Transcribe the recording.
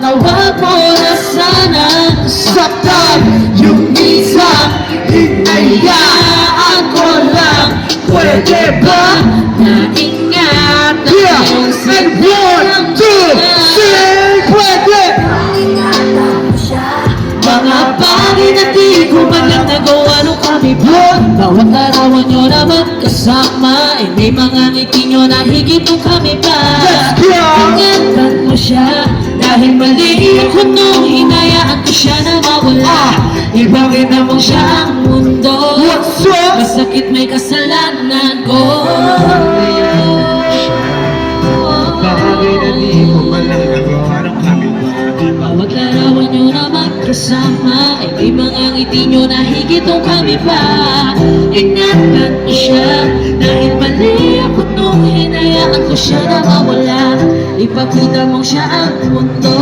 na wag mo na sanang saktan. Yung minsan, hinayaan ko lang. Pwede ba? Naingat na yung And 1, 2, 3, pwede! mga bagay na di ko man lang nagawa nung kami pa. Bawat larawan nyo na magkasama, eh may mga ngiti nyo na higit nung kami pa. Ingatan mo siya, dahil mali ako nung hinayaan ko siya na mawala. Ibangin na mo siya ang mundo, What's up? masakit may kasalanan ko. Bagay na di ko man lang nagawa ng kami pa. Bawat larawan nyo na magkasama, ay may mga ngiti nyo na higit nung kami pa. Ingatan mo siya, dahil mali ako nung hinayaan ko siya na mawala. Ipakita mo siya ang mundo,